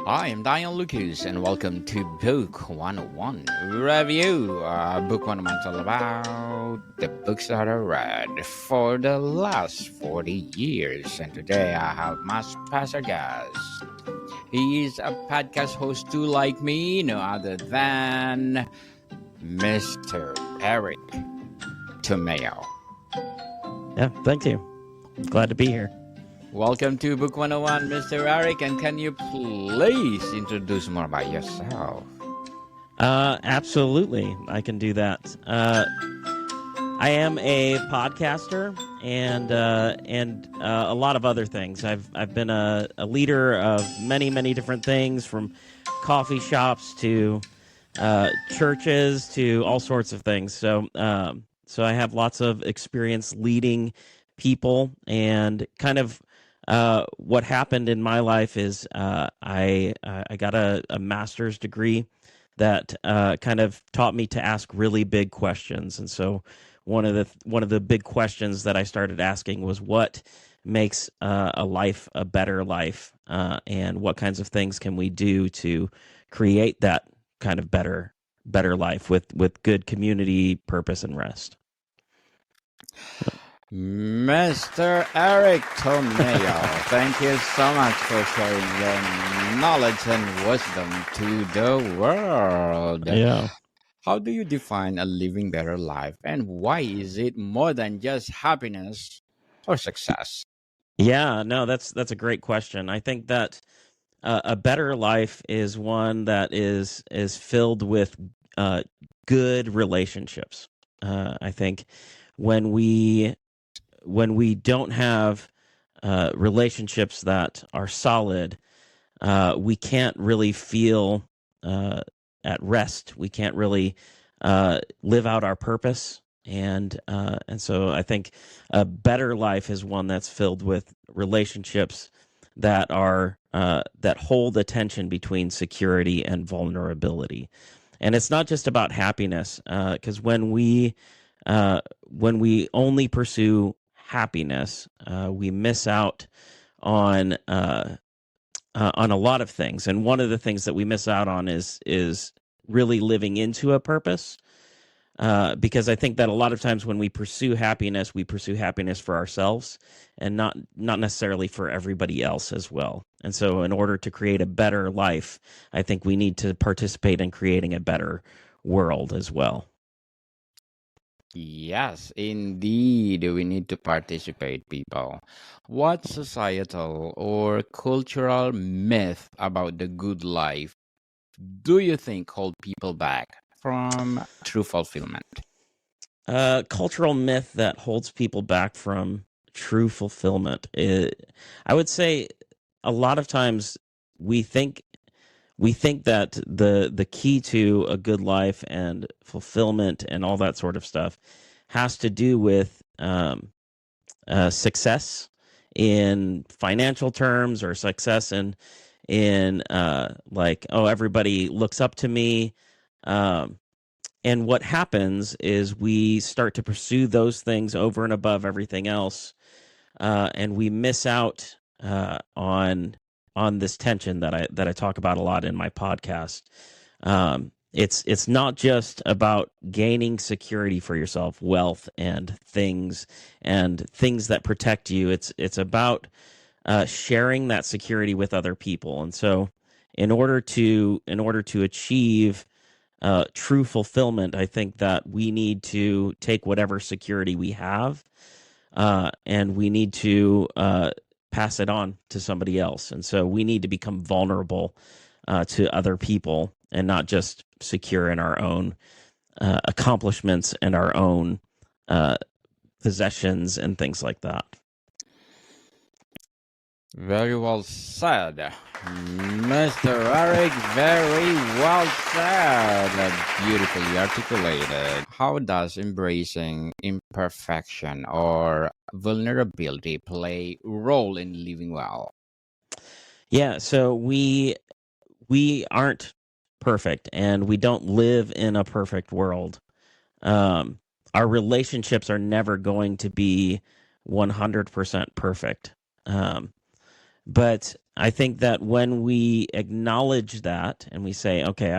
I am Diane Lucas, and welcome to Book 101 Review. Book 101 is all about the books that I read for the last 40 years. And today I have my special guest. He is a podcast host too, like me, no other than Mr. Eric Tomeo. Yeah, thank you. I'm glad to be here. Welcome to Book 101, Mr. Eric, and can you please introduce more about yourself? Absolutely, I can do that. I am a podcaster and a lot of other things. I've been a leader of many different things, from coffee shops to churches to all sorts of things. So I have lots of experience leading people, and kind of what happened in my life is I got a master's degree that kind of taught me to ask really big questions. And so one of the big questions that I started asking was, what makes a life a better life, and what kinds of things can we do to create that kind of better life with good community, purpose, and rest. Mr. Eric Tomeo, thank you so much for sharing your knowledge and wisdom to the world. Yeah. How do you define a living better life, and why is it more than just happiness or success? Yeah, no, that's a great question. I think that a better life is one that is filled with good relationships. I think when we don't have relationships that are solid, we can't really feel at rest. We can't really live out our purpose, and so I think a better life is one that's filled with relationships that are that hold the tension between security and vulnerability. And it's not just about happiness, because when we only pursue happiness, we miss out on a lot of things. And one of the things that we miss out on is really living into a purpose. Because I think that a lot of times when we pursue happiness for ourselves, and not necessarily for everybody else as well. And so in order to create a better life, I think we need to participate in creating a better world as well. Yes, indeed, we need to participate, people. What societal or cultural myth about the good life do you think hold people back from true fulfillment? Cultural myth that holds people back from true fulfillment. I would say a lot of times we think that the key to a good life and fulfillment and all that sort of stuff has to do with success in financial terms, or success in like, oh, everybody looks up to me. And what happens is we start to pursue those things over and above everything else, and we miss out on this tension that I talk about a lot in my podcast. It's not just about gaining security for yourself, wealth and things that protect you. It's about sharing that security with other people. And so, in order to achieve true fulfillment, I think that we need to take whatever security we have, and we need to pass it on to somebody else. And so we need to become vulnerable to other people, and not just secure in our own accomplishments and our own possessions and things like that. Very well said, Mr. Eric. Very well said. Beautifully articulated. How does embracing imperfection or vulnerability play a role in living well? Yeah, so we aren't perfect, and we don't live in a perfect world. Our relationships are never going to be 100% perfect. But I think that when we acknowledge that and we say, okay,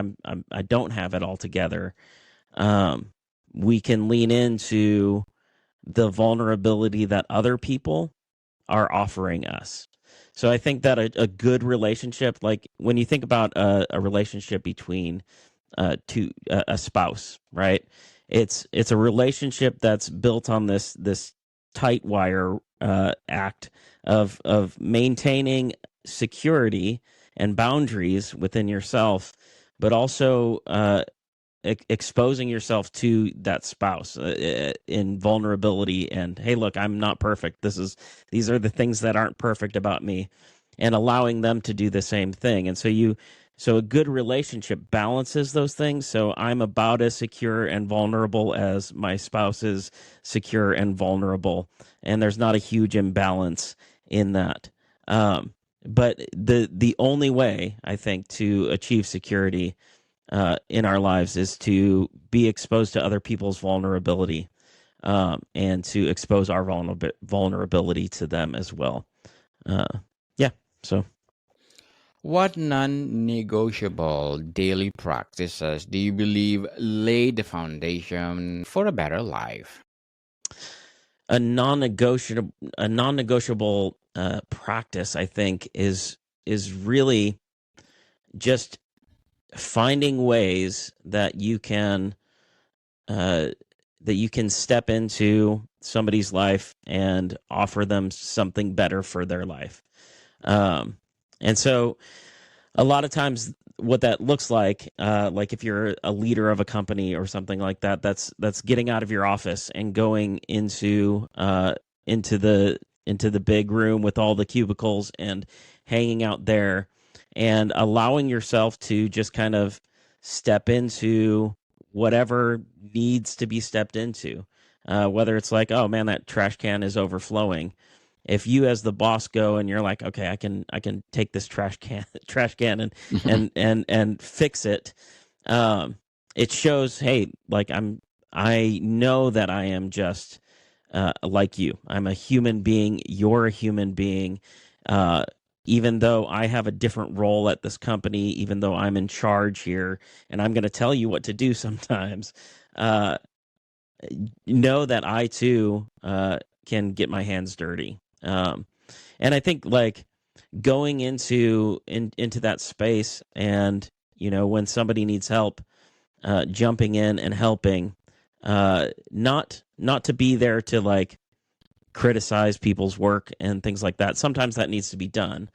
I don't have it all together, um, we can lean into the vulnerability that other people are offering us. So I think that a good relationship, like when you think about a relationship between a spouse, right? It's a relationship that's built on this tight wire act of maintaining security and boundaries within yourself, but also exposing yourself to that spouse in vulnerability and, hey, look, I'm not perfect. These are the things that aren't perfect about me, and allowing them to do the same thing. And so a good relationship balances those things. So I'm about as secure and vulnerable as my spouse is secure and vulnerable, and there's not a huge imbalance in that. But the only way, I think, to achieve security in our lives is to be exposed to other people's vulnerability, and to expose our vulnerability to them as well. Uh, yeah. So What non negotiable daily practices do you believe lay the foundation for a better life? a non-negotiable practice, I think, is really just finding ways that you can uh, step into somebody's life and offer them something better for their life. And so a lot of times what that looks like if you're a leader of a company or something like that, that's getting out of your office and going into the big room with all the cubicles and hanging out there and allowing yourself to just kind of step into whatever needs to be stepped into. Whether it's like, oh man, that trash can is overflowing. If you as the boss go and you're like, okay, I can take this trash can and fix it, um, it shows, hey, like I know that I am just like you. I'm a human being. You're a human being. Uh, Even though I have a different role at this company, even though I'm in charge here, and I'm going to tell you what to do sometimes, uh, know that I too can get my hands dirty. And I think like going into that space, and when somebody needs help, jumping in and helping, not to be there to like criticize people's work and things like that. Sometimes that needs to be done,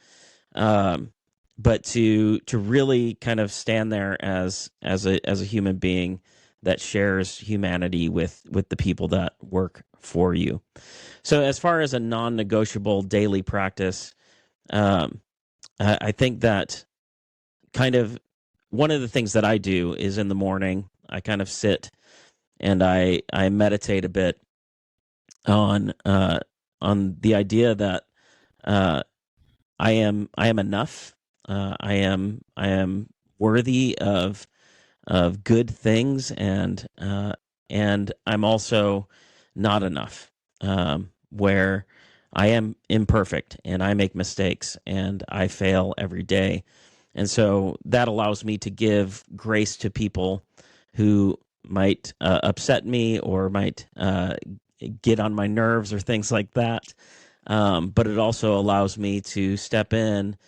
but to really kind of stand there as a human being that shares humanity with the people that work for you. So as far as a non-negotiable daily practice, um, I think that kind of one of the things that I do is in the morning, I kind of sit and I meditate a bit on the idea that uh, I am enough. I am worthy of good things, and I'm also not enough. Where I am imperfect and I make mistakes and I fail every day, and so that allows me to give grace to people who might upset me or might get on my nerves or things like that. But it also allows me to step in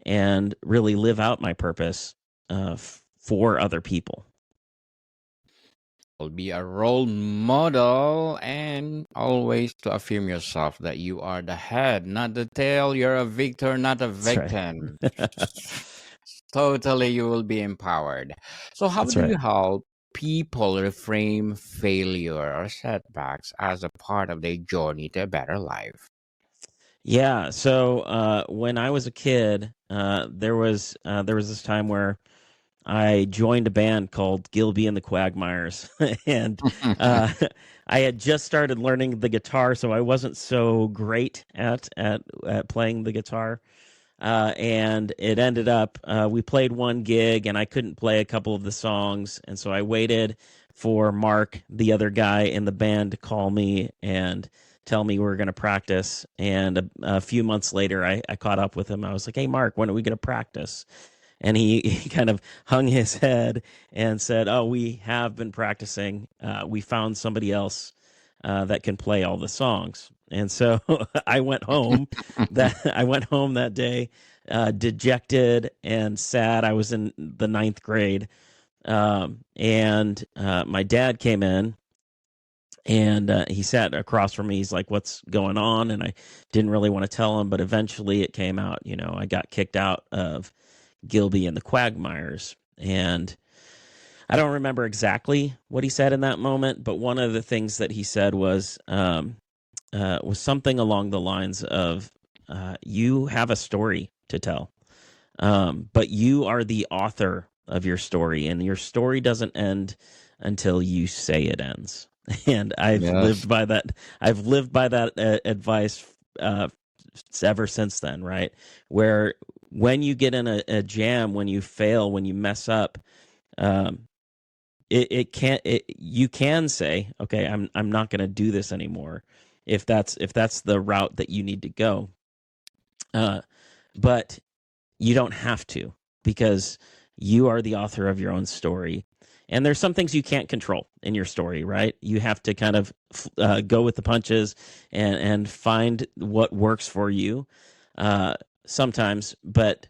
and really live out my purpose for other people. Will be a role model and always to affirm yourself that you are the head, not the tail. You're a victor, not a That's right. victim. Totally, you will be empowered. So, how That's do you right. help people reframe failure or setbacks as a part of their journey to a better life? Yeah. So when I was a kid, there was this time where I joined a band called Gilby and the Quagmires, and uh, I had just started learning the guitar, so I wasn't so great at playing the guitar. And it ended up we played one gig, and I couldn't play a couple of the songs, and so I waited for Mark, the other guy in the band, to call me and tell me we were going to practice. And a few months later, I caught up with him. I was like, "Hey, Mark, when are we going to practice?" And he kind of hung his head and said, "Oh, we have been practicing. We found somebody else that can play all the songs." And so I went home. That day, dejected and sad. I was in the ninth grade, and my dad came in. And he sat across from me. He's like, "What's going on?" And I didn't really want to tell him, but eventually it came out. I got kicked out of Gilby and the Quagmires. And I don't remember exactly what he said in that moment, but one of the things that he said was something along the lines of, "You have a story to tell, but you are the author of your story, and your story doesn't end until you say it ends." And I've Yes. lived by that. I've lived by that advice ever since then, right? Where when you get in a jam, when you fail, when you mess up, you can say, "Okay, I'm not going to do this anymore," if that's the route that you need to go. But you don't have to, because you are the author of your own story. And there's some things you can't control in your story, right? You have to kind of go with the punches and find what works for you sometimes. But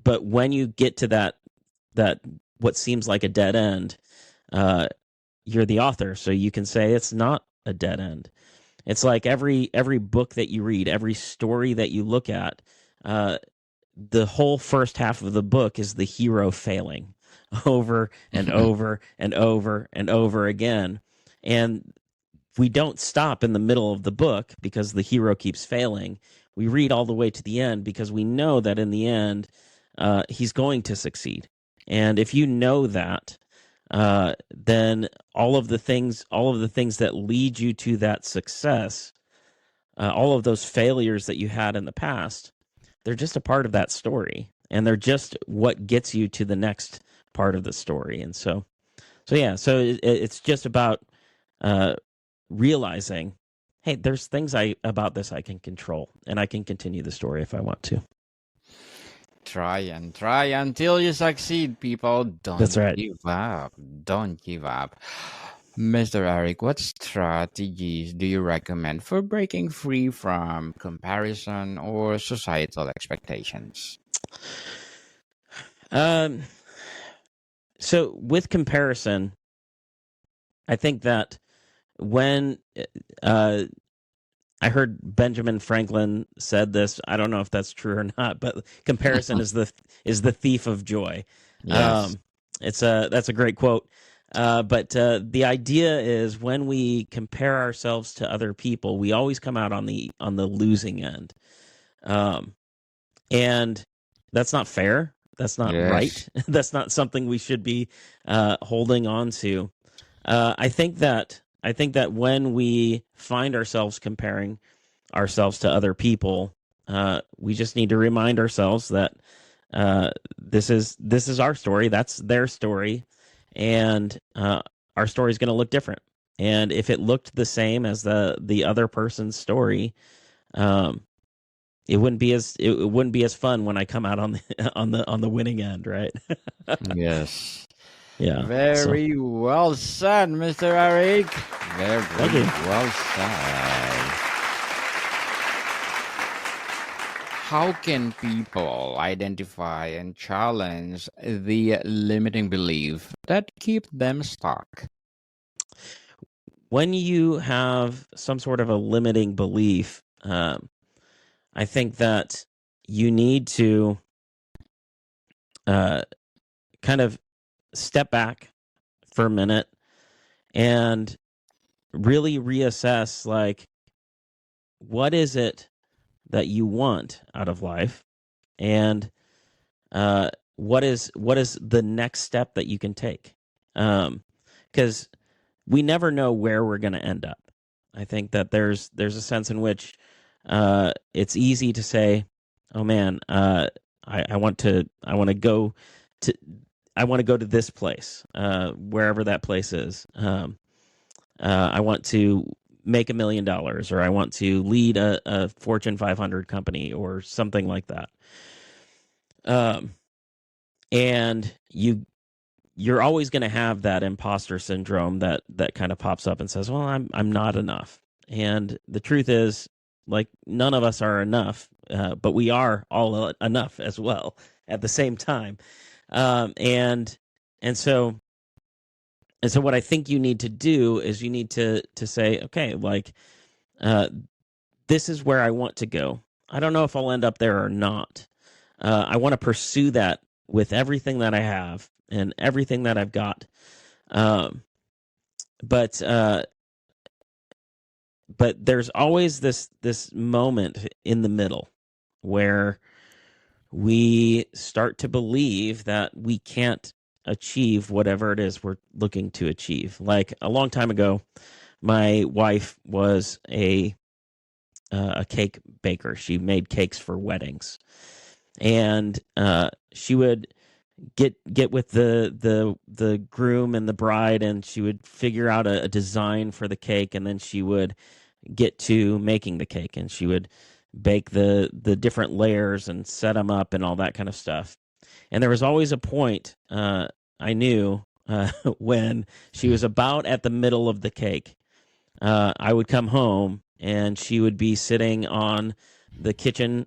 when you get to that what seems like a dead end, you're the author, so you can say it's not a dead end. It's like every book that you read, every story that you look at, the whole first half of the book is the hero failing over and over and over and over again. And we don't stop in the middle of the book because the hero keeps failing. We read all the way to the end because we know that in the end, he's going to succeed. And if you know that, then all of the things that lead you to that success, all of those failures that you had in the past, they're just a part of that story, and they're just what gets you to the next part of the story. And so it's just about realizing, hey, there's things about this I can control, and I can continue the story if I want to. Try and try until you succeed, people. That's right. Give up. Don't give up. Mr. Eric, what strategies do you recommend for breaking free from comparison or societal expectations? So with comparison, I think that when I heard Benjamin Franklin said this, I don't know if that's true or not, but comparison is the thief of joy. Yes. That's a great quote. But the idea is, when we compare ourselves to other people, we always come out on the losing end. And that's not fair. That's not right. That's not something we should be holding on to. I think that when we find ourselves comparing ourselves to other people, we just need to remind ourselves that this is our story. That's their story, and our story is going to look different. And if it looked the same as the other person's story, it wouldn't be as fun when I come out on the winning end, right? Yes. Yeah. Very well said, Mr. Eric. Very well said. How can people identify and challenge the limiting belief that keep them stuck? When you have some sort of a limiting belief, I think that you need to kind of step back for a minute and really reassess, like, what is it that you want out of life, and what is the next step that you can take, because we never know where we're going to end up. I think that there's a sense in which it's easy to say, "Oh man, I want to go to I want to go to this place, wherever that place is. I want to make $1 million, or I want to lead a Fortune 500 company, or something like that. And you're always going to have that imposter syndrome that kind of pops up and says, "Well, I'm not enough." And the truth is, like, none of us are enough, but we are all enough as well at the same time. And so what I think you need to do is you need to say, okay, like, this is where I want to go. I don't know if I'll end up there or not. I want to pursue that with everything that I have and everything that I've got. But there's always this moment in the middle where we start to believe that we can't achieve whatever it is we're looking to achieve. Like, a long time ago, my wife was a cake baker. She made cakes for weddings, and she would get with the groom and the bride, and she would figure out a design for the cake, and then she would get to making the cake, and she would bake the different layers and set them up and all that kind of stuff. And there was always a point, I knew, when she was about at the middle of the cake. I would come home and she would be sitting on the kitchen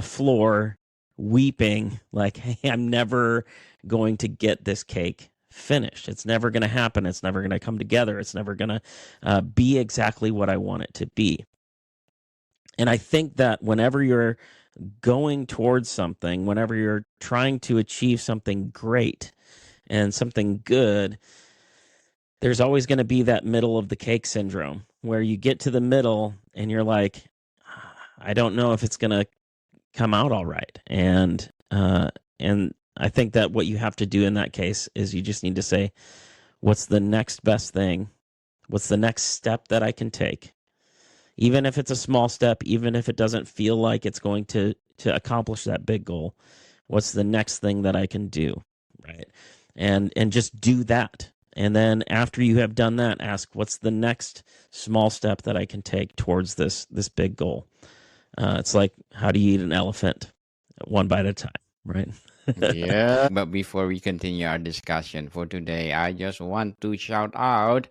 floor weeping, like, "Hey, I'm never going to get this cake finished. It's never going to happen. It's never going to come together. It's never going to be exactly what I want it to be." And I think that whenever you're going towards something, whenever you're trying to achieve something great and something good, there's always going to be that middle of the cake syndrome, where you get to the middle and you're like, "I don't know if it's going to come out all right." And I think that what you have to do in that case is you just need to say, what's the next best thing? What's the next step that I can take? Even if it's a small step, even if it doesn't feel like it's going to accomplish that big goal, what's the next thing that I can do, right? And just do that. And then after you have done that, ask, what's the next small step that I can take towards this big goal? It's like, how do you eat an elephant? One bite at a time, right? Yeah, but before we continue our discussion for today, I just want to shout out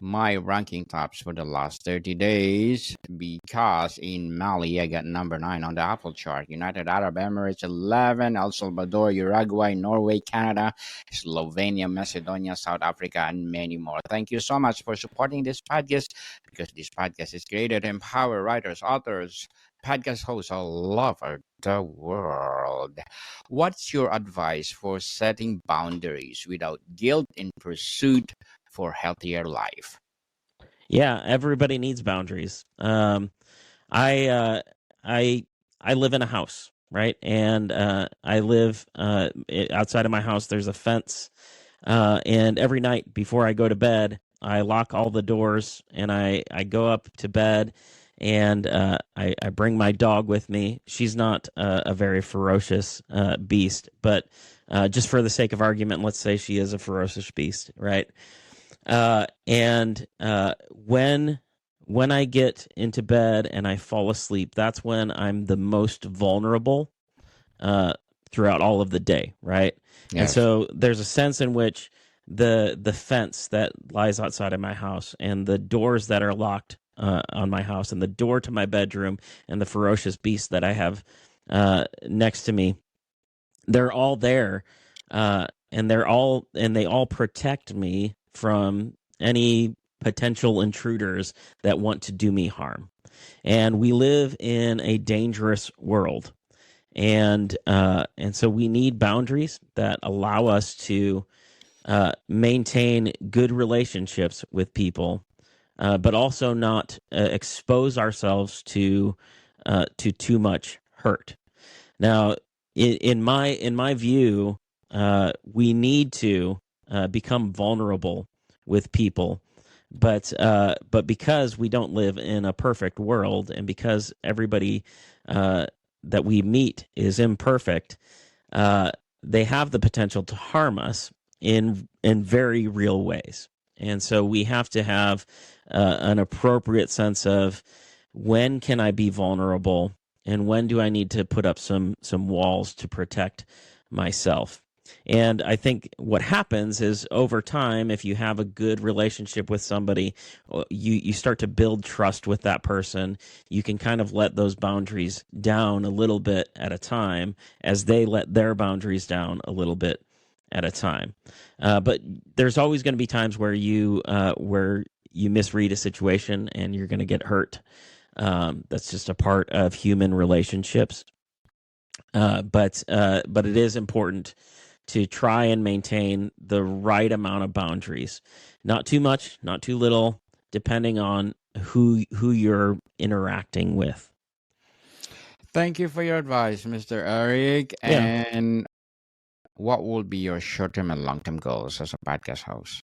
my ranking tops for the last 30 days, because in Mali, I got number 9 on the Apple chart. United Arab Emirates, 11. El Salvador, Uruguay, Norway, Canada, Slovenia, Macedonia, South Africa, and many more. Thank you so much for supporting this podcast, because this podcast is created to empower writers, authors, podcast hosts all over the world. What's your advice for setting boundaries without guilt in pursuit for healthier life? Yeah, everybody needs boundaries. I I live in a house, right? And I live outside of my house. There's a fence, and every night before I go to bed, I lock all the doors, and I go up to bed, and I bring my dog with me. She's not a very ferocious beast, but just for the sake of argument, let's say she is a ferocious beast, right? And when I get into bed and I fall asleep, that's when I'm the most vulnerable throughout all of the day, right? And Yes. so there's a sense in which the fence that lies outside of my house and the doors that are locked on my house and the door to my bedroom and the ferocious beast that I have next to me, they're all there, and they all protect me from any potential intruders that want to do me harm. And we live in a dangerous world, and so we need boundaries that allow us to maintain good relationships with people, but also not expose ourselves to too much hurt. Now, in my view, we need to become vulnerable with people, but because we don't live in a perfect world, and because everybody that we meet is imperfect, they have the potential to harm us in very real ways. And so we have to have an appropriate sense of when can I be vulnerable and when do I need to put up some walls to protect myself. And I think what happens is over time, if you have a good relationship with somebody, you start to build trust with that person. You can kind of let those boundaries down a little bit at a time as they let their boundaries down a little bit at a time. But there's always going to be times where you misread a situation and you're going to get hurt. That's just a part of human relationships. But it is important to try and maintain the right amount of boundaries. Not too much, not too little, depending on who you're interacting with. Thank you for your advice, Mr. Eric. Yeah. And what will be your short-term and long-term goals as a podcast host?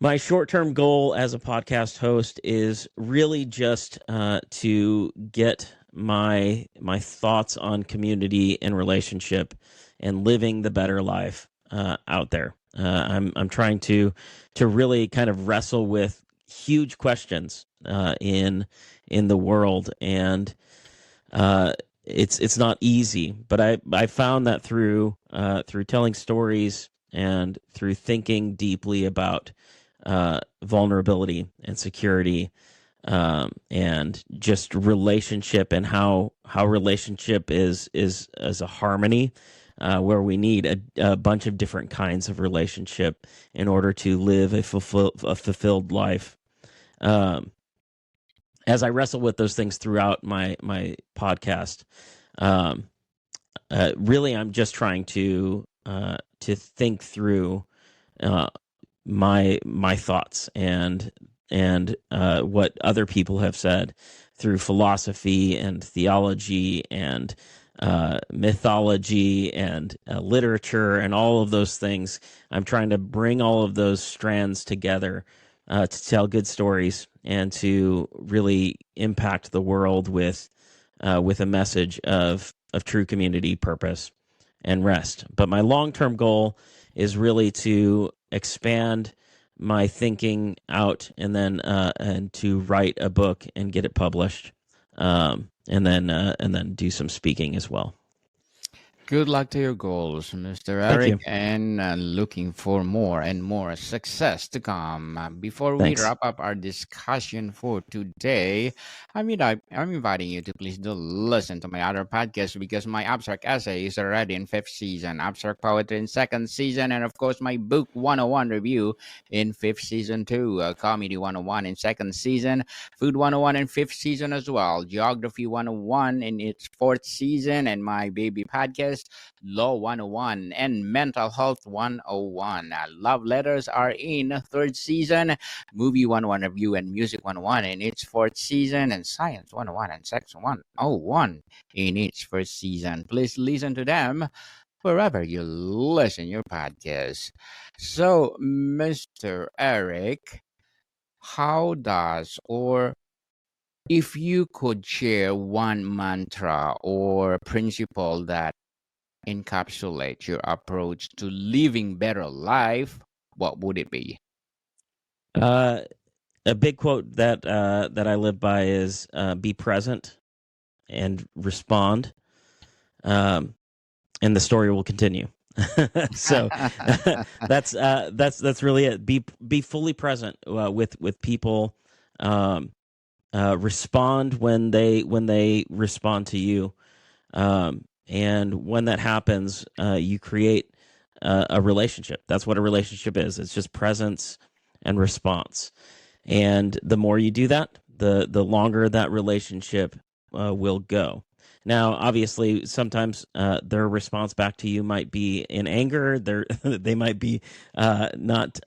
My short-term goal as a podcast host is really just to get my thoughts on community and relationship and living the better life out there. I'm trying to really kind of wrestle with huge questions in the world, and it's not easy. But I found that through telling stories and through thinking deeply about vulnerability and security, and just relationship and how relationship is a harmony, where we need a bunch of different kinds of relationship in order to live a fulfilled life. As I wrestle with those things throughout my podcast, really I'm just trying to think through my thoughts and what other people have said through philosophy and theology and mythology and literature and all of those things. I'm trying to bring all of those strands together to tell good stories and to really impact the world with a message of true community, purpose, and rest. But my long-term goal is really to expand my thinking out and then and to write a book and get it published, and then do some speaking as well. Good luck to your goals, Mr. Thank you. Eric, and looking for more and more success to come. Before we Thanks. wrap up our discussion for today, I'm inviting you to please do listen to my other podcast because my abstract essay is already in 5th season, abstract poetry in 2nd season, and of course my book 101 review in 5th season too, comedy 101 in 2nd season, food 101 in 5th season as well, geography 101 in its 4th season, and my baby podcast Law 101 and Mental Health 101. Love Letters are in 3rd season, Movie 101 Review and Music 101 in its 4th season, and Science 101 and Sex 101 in its 1st season. Please listen to them wherever you listen your podcast. So, Mr. Eric, how does or if you could share one mantra or principle that encapsulate your approach to living better life, what would it be? A big quote that I live by is be present and respond, and the story will continue. So that's really it. Be fully present with people. Respond when they respond to you. And when that happens, you create a relationship. That's what a relationship is. It's just presence and response. And the more you do that, the longer that relationship will go. Now, obviously, sometimes their response back to you might be in anger. They might be not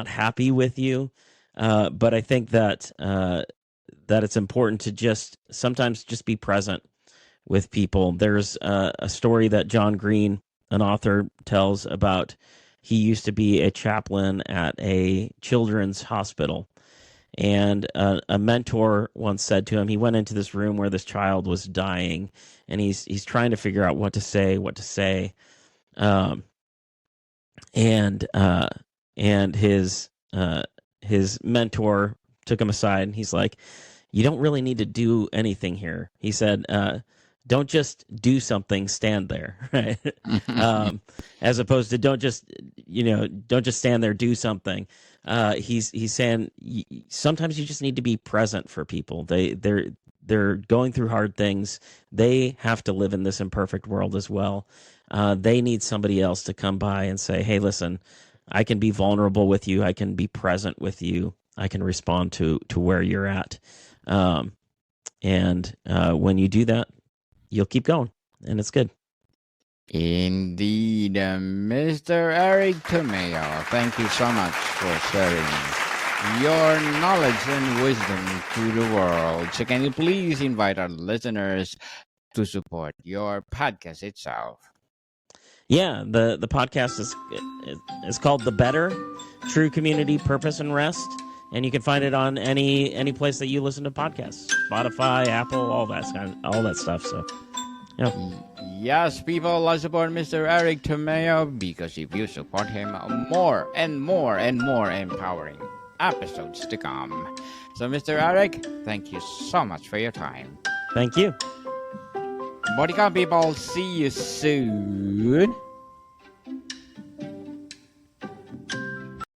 happy with you. But I think that it's important to sometimes just be present with people. There's a story that John Green, an author, tells about. He used to be a chaplain at a children's hospital, and a mentor once said to him, he went into this room where this child was dying, and he's trying to figure out what to say, um, and his mentor took him aside, and he's like, "You don't really need to do anything here." He said, "Don't just do something; stand there." Right? As opposed to don't just stand there, do something. He's saying sometimes you just need to be present for people. They're going through hard things. They have to live in this imperfect world as well. They need somebody else to come by and say, "Hey, listen, I can be vulnerable with you. I can be present with you. I can respond to where you're at." And when you do that, you'll keep going, and it's good. Indeed, Mr. Eric Tomeo, thank you so much for sharing your knowledge and wisdom to the world. So can you please invite our listeners to support your podcast itself? Yeah, the podcast is called The Better: True Community, Purpose, and Rest, and you can find it on any place that you listen to podcasts, Spotify, Apple, all that stuff. So, yeah. Yes, people, let's support Mr. Eric Tomeo, because if you support him, more and more and more empowering episodes to come. So, Mr. Eric, thank you so much for your time. Thank you. Bodycon people, see you soon.